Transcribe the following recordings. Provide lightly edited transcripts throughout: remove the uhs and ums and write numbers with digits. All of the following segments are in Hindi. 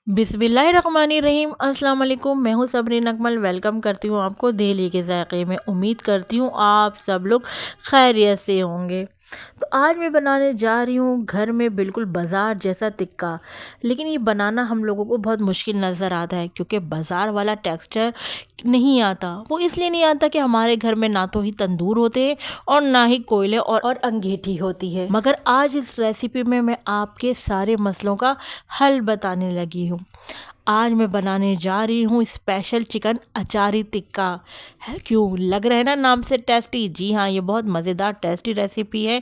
बिस्मिल्लाहिर्रहमानिर्रहीम। अस्सलाम वालेकुम। मैं हूँ सबरीन अकमल। वेलकम करती हूँ आपको दिल्ली के ज़ायक़े में। उम्मीद करती हूँ आप सब लोग खैरियत से होंगे। तो आज मैं बनाने जा रही हूँ घर में बिल्कुल बाज़ार जैसा टिक्का। लेकिन ये बनाना हम लोगों को बहुत मुश्किल नज़र आता है क्योंकि बाज़ार वाला टेक्सचर नहीं आता। वो इसलिए नहीं आता कि हमारे घर में ना तो ही तंदूर होते हैं और ना ही कोयले और अंगीठी होती है। मगर आज इस रेसिपी में मैं आपके सारे मसलों का हल बताने लगी हूँ। आज मैं बनाने जा रही हूँ स्पेशल चिकन अचारी टिक्का। है क्यों लग रहा है ना नाम से टेस्टी? जी हाँ, ये बहुत मज़ेदार टेस्टी रेसिपी है।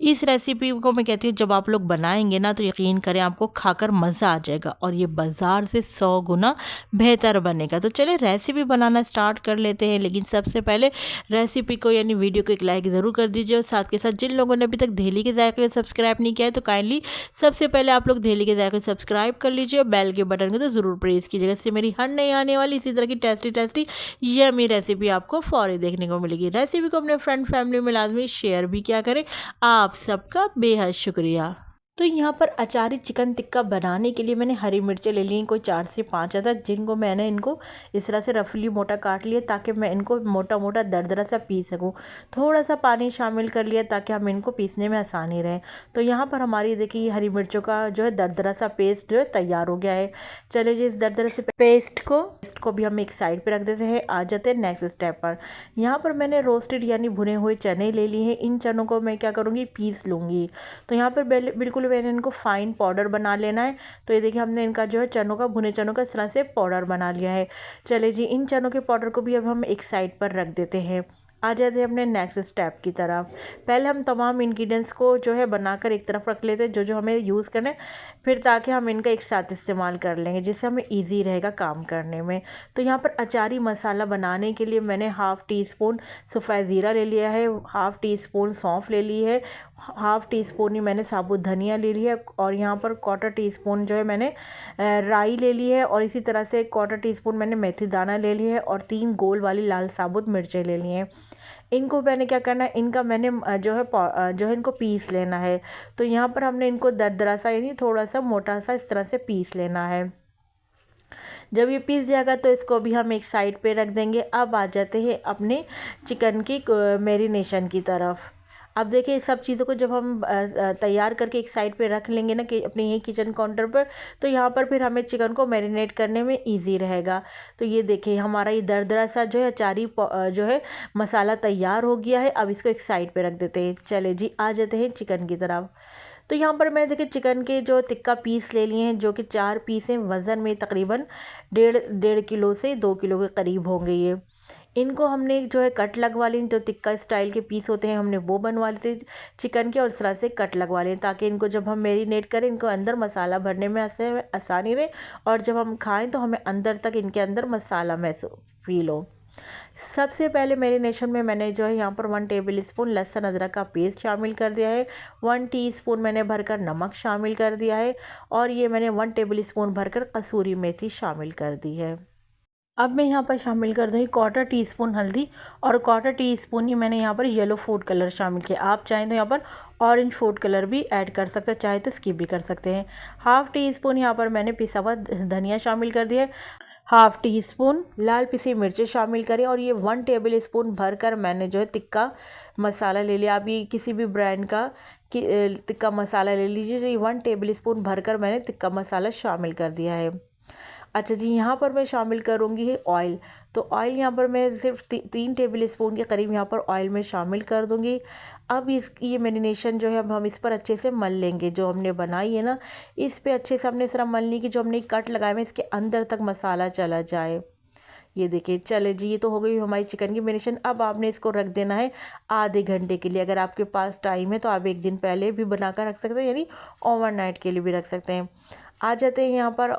इस रेसिपी को मैं कहती हूँ जब आप लोग बनाएंगे ना तो यकीन करें आपको खाकर मज़ा आ जाएगा और ये बाज़ार से 100 गुना बेहतर बनेगा। तो चले रेसिपी बनाना स्टार्ट कर लेते हैं। लेकिन सबसे पहले रेसिपी को यानी वीडियो को एक लाइक ज़रूर कर दीजिए और साथ के साथ जिन लोगों ने अभी तक दिल्ली के ज़ायक़े को सब्सक्राइब नहीं किया है तो काइंडली सबसे पहले आप लोग दिल्ली के ज़ायक़े को सब्सक्राइब कर लीजिए और बेल के बटन को तो ज़रूर प्रेस कीजिएगा। इससे मेरी हर नई आने वाली इसी तरह की टेस्टी टेस्टी यम्मी रेसिपी आपको फ़ौरी देखने को मिलेगी। रेसिपी को अपने फ्रेंड फैमिली में लाजमी शेयर भी किया करें। आप सबका बेहद शुक्रिया। तो यहाँ पर अचारी चिकन टिक्का बनाने के लिए मैंने हरी मिर्चें ले ली कोई 4 से 5 अदद, जिनको मैंने इनको इस तरह से रफली मोटा काट लिया ताकि मैं इनको मोटा मोटा दरदरा सा पीस सकूँ। थोड़ा सा पानी शामिल कर लिया ताकि हम इनको पीसने में आसानी रहे। तो यहाँ पर हमारी देखिए हरी मिर्चों का जो है दरदरा सा पेस्ट जो है तैयार हो गया है। चले जी इस दरदरे से पेस्ट को भी हम एक साइड पे रख देते हैं। आ जाते हैं नेक्स्ट स्टेप पर। यहाँ पर मैंने रोस्टेड यानी भुने हुए चने ले लिए हैं। इन चनों को मैं क्या करूँगी, पीस लूँगी। तो यहाँ पर बिल्कुल मैंने इनको फाइन पाउडर बना लेना है। तो ये देखिए हमने इनका जो है चनों का भुने चनों का इस तरह से पाउडर बना लिया है। चले जी इन चनों के पाउडर को भी अब हम एक साइड पर रख देते हैं। आ जाते हैं अपने नेक्स्ट स्टेप की तरफ। पहले हम तमाम इंग्रेडिएंट्स को जो है बनाकर एक तरफ रख लेते हैं जो जो हमें यूज़ करना है, फिर ताकि हम इनका एक साथ इस्तेमाल कर लेंगे जिससे हमें इजी रहेगा काम करने में। तो यहाँ पर अचारी मसाला बनाने के लिए मैंने हाफ़ टी स्पून सफ़ेद ज़ीरा ले लिया है, हाफ़ टी स्पून सौंफ ले ली है, हाफ़ टी स्पून ही मैंने साबुत धनिया ले लिया है और यहाँ पर क्वार्टर टी स्पून जो है मैंने राई ले ली है और इसी तरह से क्वार्टर टी स्पून मैंने मेथी दाना ले लिया है और 3 गोल वाली लाल साबुत मिर्चें ले ली हैं। इनको मैंने क्या करना है, इनका मैंने जो है इनको पीस लेना है। तो यहाँ पर हमने इनको दरदरा सा यानी थोड़ा सा मोटा सा इस तरह से पीस लेना है। जब ये पीस जाएगा तो इसको भी हम एक साइड पे रख देंगे। अब आ जाते हैं अपने चिकन की मैरिनेशन की तरफ। अब देखिए सब चीज़ों को जब हम तैयार करके एक साइड पे रख लेंगे ना कि अपने यही किचन काउंटर पर, तो यहाँ पर फिर हमें चिकन को मैरिनेट करने में इजी रहेगा। तो ये देखिए हमारा ये दरदरा सा जो है जो है मसाला तैयार हो गया है। अब इसको एक साइड पे रख देते हैं। चले जी आ जाते हैं चिकन की तरफ। तो यहाँ पर मैं देखिए चिकन के जो टिक्का पीस ले लिए हैं जो कि 4 पीस हैं। वज़न में तकरीबन 1.5 किलो से 2 किलो के करीब होंगे ये। इनको हमने जो है कट लगवा ली, जो टिक्का स्टाइल के पीस होते हैं हमने वो बनवा लिए थे चिकन के और इस तरह से कट लगवा लिए ताकि इनको जब हम मैरिनेट करें इनको अंदर मसाला भरने में आसानी रहे और जब हम खाएं तो हमें अंदर तक इनके अंदर मसाला महसूस फील हो। सबसे पहले मैरिनेशन में मैंने जो है यहाँ पर 1 टेबल स्पून लहसुन अदरक का पेस्ट शामिल कर दिया है। 1 टीस्पून मैंने भरकर नमक शामिल कर दिया है और ये मैंने 1 टेबल स्पून भरकर कसूरी मेथी शामिल कर दी है। अब मैं यहाँ पर शामिल कर दूँगी क्वार्टर टी स्पून हल्दी और क्वार्टर टी स्पून ही मैंने यहाँ पर येलो फूड कलर शामिल किया। आप चाहें तो यहाँ पर ऑरेंज फूड कलर भी ऐड कर सकते हैं, चाहे तो स्किप भी कर सकते हैं। हाफ़ टी स्पून यहाँ पर मैंने पिसा हुआ धनिया शामिल कर दिया है। हाफ़ टी स्पून लाल पिसी मिर्चें शामिल करें और ये 1 टेबल स्पून भरकर मैंने जो है टिक्का मसाला ले लिया। आप ये किसी भी ब्रांड का टिक्का मसाला ले लीजिए। ये 1 टेबल स्पून भरकर मैंने टिक्का मसाला शामिल कर दिया है। अच्छा जी यहाँ पर मैं शामिल करूँगी है ऑयल। तो ऑयल यहाँ पर मैं सिर्फ 3 टेबल स्पून के करीब यहाँ पर ऑयल में शामिल कर दूँगी। अब ये मैरिनेशन जो है अब हम इस पर अच्छे से मल लेंगे। जो हमने बनाई है ना इस पे अच्छे से हमने इस तरह मलनी की जो हमने कट लगाए हैं इसके अंदर तक मसाला चला जाए। ये देखिए चले जी ये तो हो गई हमारी चिकन की मैरिनेशन। अब आपने इसको रख देना है आधे घंटे के लिए। अगर आपके पास टाइम है तो आप एक दिन पहले भी बनाकर रख सकते हैं यानी ओवरनाइट के लिए भी रख सकते हैं। आ जाते हैं यहाँ पर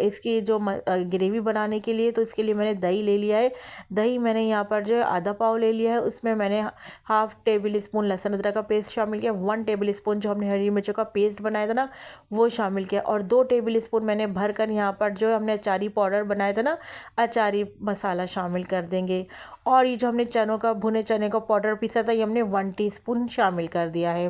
इसकी जो ग्रेवी बनाने के लिए। तो इसके लिए मैंने दही ले लिया है। दही मैंने यहाँ पर जो है आधा पाव ले लिया है। उसमें मैंने हाफ़ टेबल स्पून लहसुन अदरक का पेस्ट शामिल किया, 1 टेबल स्पून जो हमने हरी मिर्चों का पेस्ट बनाया था ना वो शामिल किया और 2 टेबल स्पून मैंने भरकर यहाँ पर जो हमने अचारी पाउडर बनाया था ना अचारी मसाला शामिल कर देंगे। और ये जो हमने चनों का भुने चने का पाउडर पीसा था ये हमने 1 टीस्पून शामिल कर दिया है।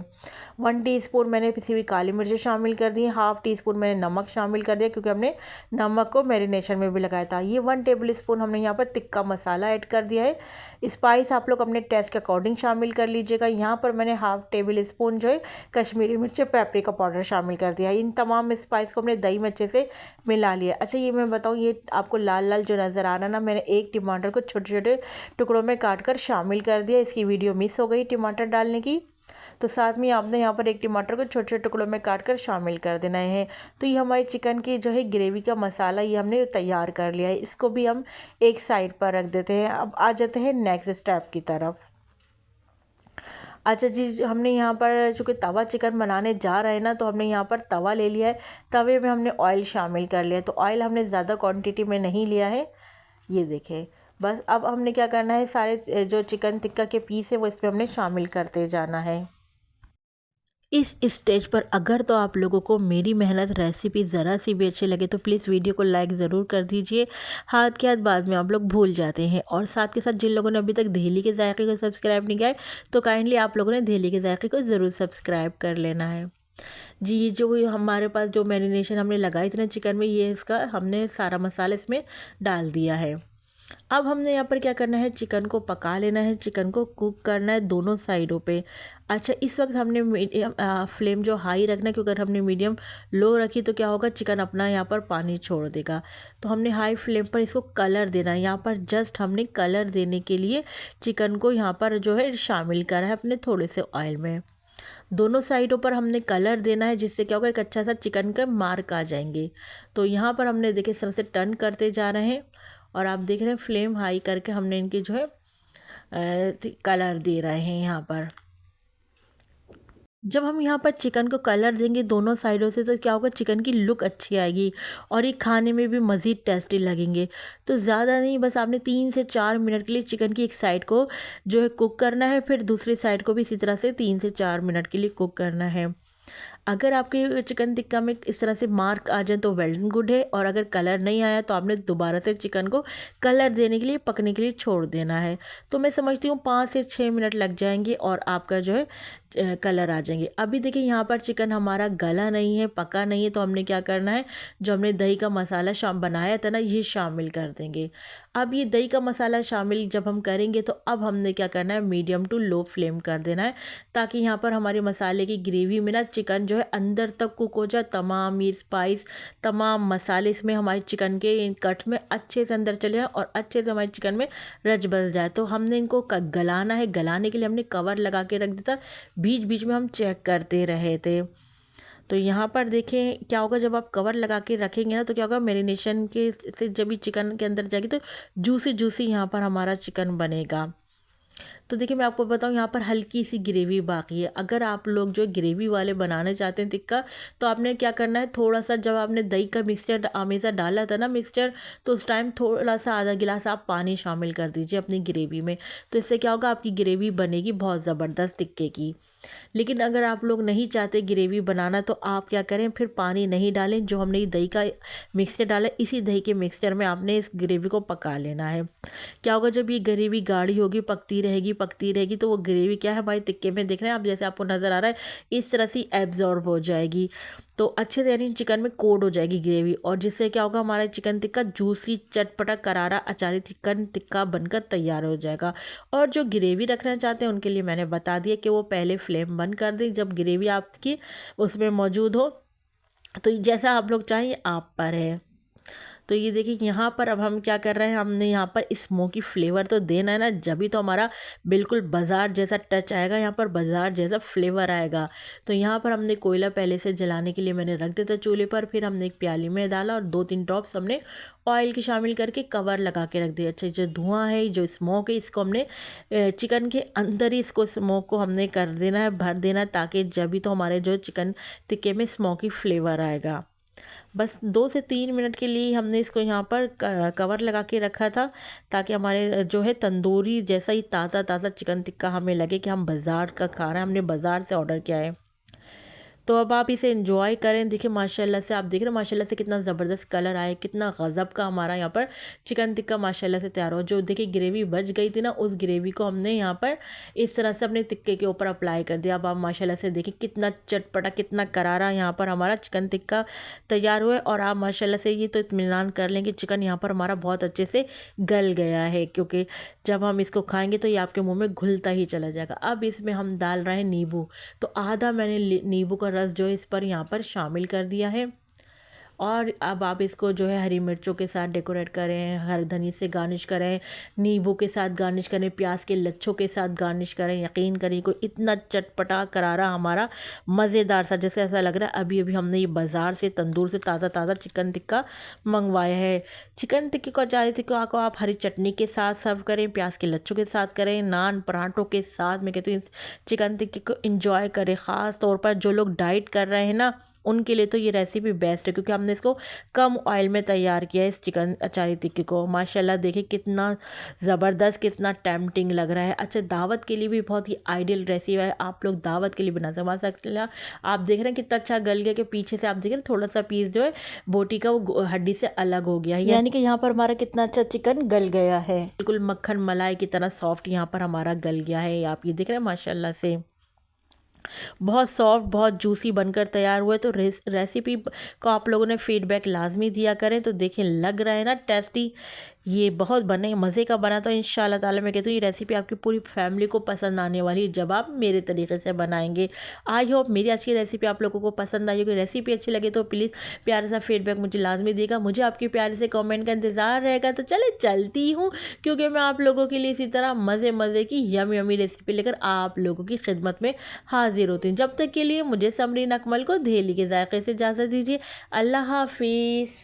1 टीस्पून मैंने पिसी हुई काली मिर्च शामिल कर दी है। हाफ़ टी स्पून मैंने नमक शामिल कर दिया क्योंकि हमने नमक को मैरिनेशन में भी लगाया था। ये 1 टेबल स्पून हमने यहाँ पर तिक्का मसाला ऐड कर दिया है। स्पाइस आप लोग अपने टेस्ट के अकॉर्डिंग शामिल कर लीजिएगा। यहाँ पर मैंने हाफ टेबल स्पून जो है कश्मीरी मिर्च पेपरिका पाउडर शामिल कर दिया है। इन तमाम स्पाइस को हमने दही में अच्छे से मिला लिया। अच्छा, ये मैं बताऊँ, ये आपको लाल लाल जो नज़र आ रहा है ना, मैंने एक टमाटर को छोटे छोटे टुकड़ों में काट कर शामिल कर दिया। इसकी वीडियो मिस हो गई टमाटर डालने की, तो साथ में आपने यहाँ पर एक टमाटर को छोटे छोटे टुकड़ों में काट कर शामिल कर देना है। तो ये हमारी चिकन की जो है ग्रेवी का मसाला ये हमने तैयार कर लिया है। इसको भी हम एक साइड पर रख देते हैं। अब आ जाते हैं नेक्स्ट स्टेप की तरफ। अच्छा जी, हमने यहाँ पर चूँकि तवा चिकन बनाने जा रहे हैं ना, तो हमने यहाँ पर तवा ले लिया है। तवे में हमने ऑयल शामिल कर लिया है। तो ऑयल हमने ज़्यादा क्वांटिटी में नहीं लिया है, ये देखें। बस अब हमने क्या करना है, सारे जो चिकन टिक्का के पीस है वो इसमें हमने शामिल करते जाना है। इस स्टेज पर अगर तो आप लोगों को मेरी मेहनत रेसिपी ज़रा सी भी अच्छी लगे तो प्लीज़ वीडियो को लाइक ज़रूर कर दीजिए। हाथ के हाथ बाद में आप लोग भूल जाते हैं। और साथ के साथ जिन लोगों ने अभी तक दहली के जायके को सब्सक्राइब नहीं किया है तो काइंडली आप लोगों ने दहली के जायके को ज़रूर सब्सक्राइब कर लेना है जी। ये जो हमारे पास जो मैरिनेशन हमने लगाई थी ना चिकन में, ये इसका हमने सारा मसाला इसमें डाल दिया है। अब हमने यहाँ पर क्या करना है, चिकन को पका लेना है, चिकन को कुक करना है दोनों साइडों पे। अच्छा, इस वक्त हमने मीडियम फ्लेम जो हाई रखना है, क्योंकि अगर हमने मीडियम लो रखी तो क्या होगा, चिकन अपना यहाँ पर पानी छोड़ देगा। तो हमने हाई फ्लेम पर इसको कलर देना है। यहाँ पर जस्ट हमने कलर देने के लिए चिकन को यहाँ पर जो है शामिल करा है अपने थोड़े से ऑयल में। दोनों साइडों पर हमने कलर देना है, जिससे क्या होगा, एक अच्छा सा चिकन का मार्क आ जाएंगे। तो यहाँ पर हमने देखिए इस तरह से टर्न करते जा रहे हैं और आप देख रहे हैं फ्लेम हाई करके हमने इनकी जो है कलर दे रहे हैं। यहाँ पर जब हम यहाँ पर चिकन को कलर देंगे दोनों साइडों से तो क्या होगा, चिकन की लुक अच्छी आएगी और ये खाने में भी मज़ीद टेस्टी लगेंगे। तो ज़्यादा नहीं, बस आपने 3 से 4 मिनट के लिए चिकन की एक साइड को जो है कुक करना है, फिर दूसरी साइड को भी इसी तरह से 3 से 4 मिनट के लिए कुक करना है। अगर आपके चिकन टिक्का में इस तरह से मार्क आ जाए तो वेल एंड गुड है, और अगर कलर नहीं आया तो आपने दोबारा से चिकन को कलर देने के लिए पकने के लिए छोड़ देना है। तो मैं समझती हूँ 5 से 6 मिनट लग जाएंगे और आपका जो है कलर आ जाएंगे। अभी देखिए यहाँ पर चिकन हमारा गला नहीं है, पका नहीं है, तो हमने क्या करना है, जो हमने दही का मसाला बनाया था ना, ये शामिल कर देंगे। अब ये दही का मसाला शामिल जब हम करेंगे तो अब हमने क्या करना है, मीडियम टू लो फ्लेम कर देना है, ताकि यहाँ पर हमारे मसाले की ग्रेवी में ना चिकन जो है अंदर तक कुक हो जाए। तमाम ये स्पाइस, तमाम मसाले इसमें हमारे चिकन के कट में अच्छे से अंदर चले जाए और अच्छे से हमारे चिकन में रच बस जाए। तो हमने इनको गलाना है। गलाने के लिए हमने कवर लगा के रख दिया था, बीच बीच में हम चेक करते रहे थे। तो यहाँ पर देखें क्या होगा, जब आप कवर लगा के रखेंगे ना तो क्या होगा, मैरिनेशन के से जब भी चिकन के अंदर जाएगी तो जूसी जूसी यहाँ पर हमारा चिकन बनेगा। तो देखिए मैं आपको बताऊँ, यहाँ पर हल्की सी ग्रेवी बाकी है। अगर आप लोग जो ग्रेवी वाले बनाना चाहते हैं टिक्का, तो आपने क्या करना है, थोड़ा सा जब आपने दही का मिक्सचर हमेशा डाला था ना मिक्सचर, तो उस टाइम थोड़ा सा आधा गिलास आप पानी शामिल कर दीजिए अपनी ग्रेवी में। तो इससे क्या होगा, आपकी ग्रेवी बनेगी बहुत ज़बरदस्त टिक्के की। लेकिन अगर आप लोग नहीं चाहते ग्रेवी बनाना तो आप क्या करें, फिर पानी नहीं डालें। जो हमने दही का मिक्सचर डाला, इसी दही के मिक्सचर में आपने इस ग्रेवी को पका लेना है। क्या होगा, जब ये ग्रेवी गाढ़ी होगी, पकती रहेगी तो वो ग्रेवी क्या है, हमारे टिक्के में देख रहे हैं आप, जैसे आपको नज़र आ रहा है, इस तरह से एब्जॉर्ब हो जाएगी। तो अच्छे से यानी चिकन में कोट हो जाएगी ग्रेवी, और जिससे क्या होगा, हमारा चिकन टिक्का जूसी, चटपटा, करारा, अचारी चिकन टिक्का बनकर तैयार हो जाएगा। और जो ग्रेवी रखना चाहते हैं उनके लिए मैंने बता दिया कि वो पहले फ्लेम बंद कर दें जब ग्रेवी आपकी उसमें मौजूद हो। तो जैसा आप लोग चाहें आप पर है। तो ये देखिए यहाँ पर अब हम क्या कर रहे हैं, हमने यहाँ पर स्मोकी फ्लेवर तो देना है ना, जभी तो हमारा बिल्कुल बाज़ार जैसा टच आएगा, यहाँ पर बाज़ार जैसा फ्लेवर आएगा। तो यहाँ पर हमने कोयला पहले से जलाने के लिए मैंने रख दिया था चूल्हे पर, फिर हमने एक प्याली में डाला और 2-3 ड्रॉप्स हमने ऑयल की शामिल करके कवर लगा के रख दिया। अच्छा, जो धुआं है, जो स्मोक है, इसको हमने चिकन के अंदर ही इसको स्मोक को हमने कर देना है, भर देना है, ताकि जब भी तो हमारे जो चिकन टिक्के में स्मोकी फ्लेवर आएगा। बस 2 से 3 मिनट के लिए हमने इसको यहाँ पर कवर लगा के रखा था, ताकि हमारे जो है तंदूरी जैसा ही ताज़ा ताज़ा चिकन टिक्का हमें लगे कि हम बाज़ार का खा रहे हैं, हमने बाज़ार से ऑर्डर किया है। तो अब आप इसे एंजॉय करें। देखिए माशाल्लाह से, आप देख रहे हैं माशाल्लाह से कितना ज़बरदस्त कलर आया, कितना गज़ब का हमारा यहाँ पर चिकन टिक्का माशाल्लाह से तैयार हो। जो देखिए ग्रेवी बच गई थी ना, उस ग्रेवी को हमने यहाँ पर इस तरह से अपने टिक्के के ऊपर अप्लाई कर दिया। अब आप माशाल्लाह से देखिए कितना चटपटा, कितना करारा यहाँ पर हमारा चिकन टिक्का तैयार हुआ है। और आप माशाल्लाह से ये तो इत्मीनान कर लें कि चिकन यहाँ पर हमारा बहुत अच्छे से गल गया है, क्योंकि जब हम इसको खाएंगे तो ये आपके मुंह में घुलता ही चला जाएगा। अब इसमें हम डाल रहे हैं नींबू। तो आधा मैंने नींबू का रस जो है इस पर यहाँ पर शामिल कर दिया है। और अब आप इसको जो है हरी मिर्चों के साथ डेकोरेट करें, हर धनी से गार्निश करें, नींबू के साथ गार्निश करें, प्याज के लच्छों के साथ गार्निश करें। यकीन करिए को इतना चटपटा करारा हमारा मज़ेदार सा, जैसे ऐसा लग रहा है अभी अभी हमने ये बाज़ार से तंदूर से ताज़ा ताज़ा चिकन टिक्का मंगवाया है। चिकन टिक्के को, अचारी टिक्का को आप हरी चटनी के साथ सर्व करें, प्याज के लच्छों के साथ करें, नान पराठों के साथ। मैं कहती हूँ इस चिकन टिक्के को इंजॉय करें। ख़ास तौर पर जो लोग डाइट कर रहे हैं ना, उनके लिए तो ये रेसिपी बेस्ट है, क्योंकि हमने इसको कम ऑयल में तैयार किया है इस चिकन अचारी टिक्के को। माशाल्लाह देखिए कितना ज़बरदस्त, कितना टेम्पटिंग लग रहा है। अच्छा, दावत के लिए भी बहुत ही आइडियल रेसिपी है, आप लोग दावत के लिए बना सकते। माशाल्लाह आप देख रहे हैं कितना अच्छा गल गया, कि पीछे से आप देख रहे हैं थोड़ा सा पीस जो है बोटी का वो हड्डी से अलग हो गया है, यानी कि यहाँ पर हमारा कितना अच्छा चिकन गल गया है, बिल्कुल मक्खन मलाई की तरह सॉफ्ट यहाँ पर हमारा गल गया है। आप ये देख रहे हैं माशाल्लाह से बहुत सॉफ्ट, बहुत जूसी बनकर तैयार हुए। तो रेसिपी को आप लोगों ने फीडबैक लाजमी दिया करें। तो देखें लग रहा है ना टेस्टी, ये बहुत बने मज़े का बना। तो इंशाल्लाह ताला मैं कहती हूँ ये रेसिपी आपकी पूरी फैमिली को पसंद आने वाली है जब आप मेरे तरीके से बनाएंगे। आई होप मेरी आज की रेसिपी आप लोगों को पसंद आई होगी। रेसिपी अच्छी लगे तो प्लीज़ प्यारे सा फीडबैक मुझे लाजमी देगा, मुझे आपके प्यारे से कमेंट का इंतज़ार रहेगा। तो चले चलती हूँ, क्योंकि मैं आप लोगों के लिए इसी तरह मज़े मज़े की यमी यमी रेसिपी लेकर आप लोगों की खिदमत में हाजिर होती हूँ। जब तक के लिए मुझे समरीन अकमल को धेली के जायके से इजाज़त दीजिए। अल्लाह हाफिज़।